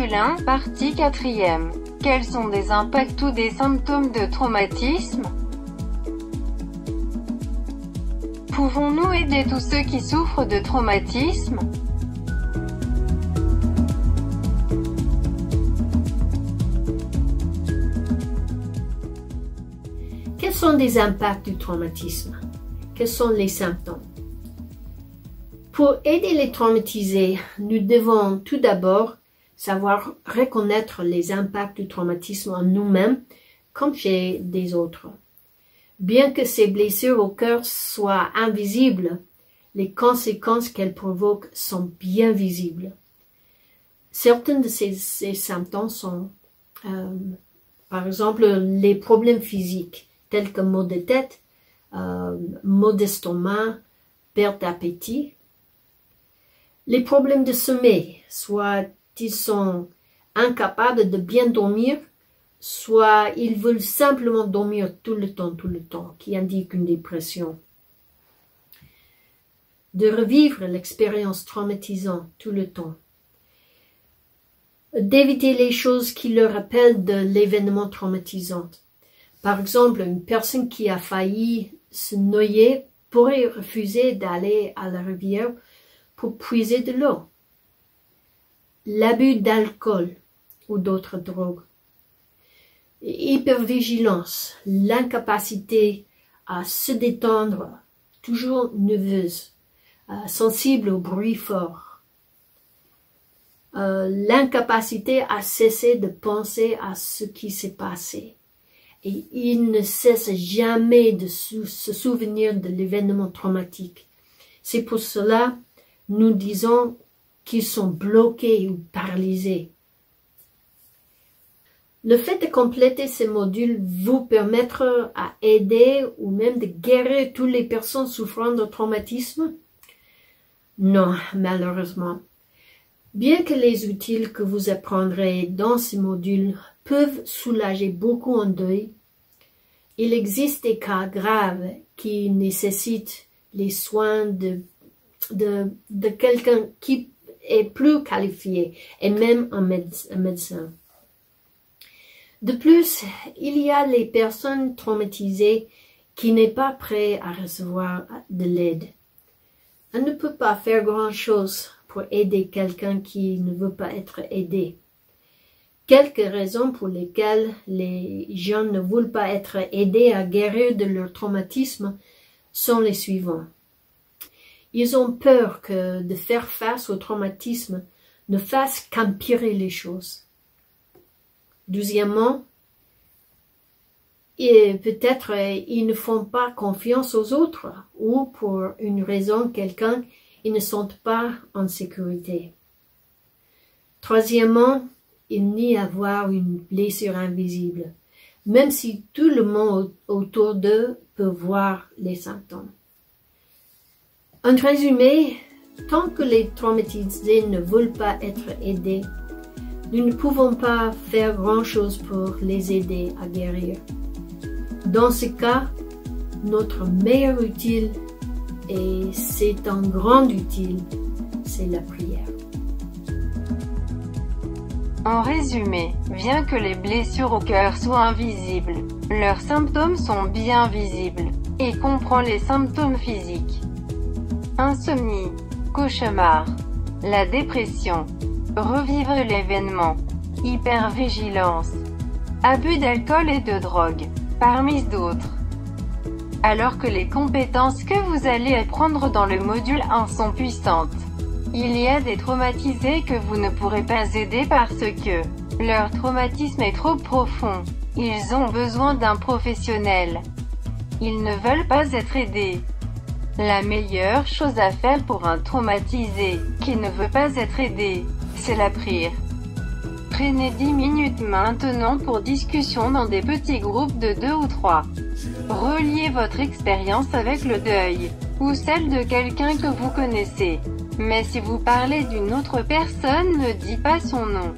Module 1, partie 4e. Quels sont des impacts ou des symptômes de traumatisme? Pouvons-nous aider tous ceux qui souffrent de traumatisme? Quels sont les impacts du traumatisme? Quels sont les symptômes? Pour aider les traumatisés, nous devons tout d'abord savoir reconnaître les impacts du traumatisme en nous-mêmes comme chez des autres. Bien que ces blessures au cœur soient invisibles, les conséquences qu'elles provoquent sont bien visibles. Certains de ces symptômes sont, par exemple, les problèmes physiques, tels que maux de tête, maux d'estomac, perte d'appétit. Les problèmes de sommeil, soit ils sont incapables de bien dormir, soit ils veulent simplement dormir tout le temps, qui indique une dépression. De revivre l'expérience traumatisante tout le temps. D'éviter les choses qui leur rappellent de l'événement traumatisant. Par exemple, une personne qui a failli se noyer pourrait refuser d'aller à la rivière pour puiser de l'eau. L'abus d'alcool ou d'autres drogues. Hypervigilance, l'incapacité à se détendre, toujours nerveuse, sensible au bruit fort. L'incapacité à cesser de penser à ce qui s'est passé. Et il ne cesse jamais de se souvenir de l'événement traumatique. C'est pour cela nous disons qu'ils sont bloqués ou paralysés. Le fait de compléter ces modules vous permettra à aider ou même de guérir toutes les personnes souffrant de traumatisme? Non, malheureusement. Bien que les outils que vous apprendrez dans ces modules peuvent soulager beaucoup en deuil, il existe des cas graves qui nécessitent les soins de quelqu'un qui est plus qualifié, et même un médecin. De plus, il y a les personnes traumatisées qui n'est pas prêt à recevoir de l'aide. On ne peut pas faire grand-chose pour aider quelqu'un qui ne veut pas être aidé. Quelques raisons pour lesquelles les gens ne veulent pas être aidés à guérir de leur traumatisme sont les suivants. Ils ont peur que de faire face au traumatisme ne fasse qu'empirer les choses. Deuxièmement, peut-être ils ne font pas confiance aux autres ou pour une raison quelconque, ils ne sont pas en sécurité. Troisièmement, il nie avoir une blessure invisible, même si tout le monde autour d'eux peut voir les symptômes. En résumé, tant que les traumatisés ne veulent pas être aidés, nous ne pouvons pas faire grand-chose pour les aider à guérir. Dans ce cas, notre meilleur outil, et c'est un grand outil, c'est la prière. En résumé, bien que les blessures au cœur soient invisibles, leurs symptômes sont bien visibles, et comprend les symptômes physiques. Insomnie, cauchemar, la dépression, revivre l'événement, hypervigilance, abus d'alcool et de drogue, parmi d'autres. Alors que les compétences que vous allez apprendre dans le module 1 sont puissantes, il y a des traumatisés que vous ne pourrez pas aider parce que leur traumatisme est trop profond. Ils ont besoin d'un professionnel. Ils ne veulent pas être aidés. La meilleure chose à faire pour un traumatisé qui ne veut pas être aidé, c'est la prière. Prenez 10 minutes maintenant pour discussion dans des petits groupes de 2 ou 3. Reliez votre expérience avec le deuil, ou celle de quelqu'un que vous connaissez. Mais si vous parlez d'une autre personne, ne dites pas son nom.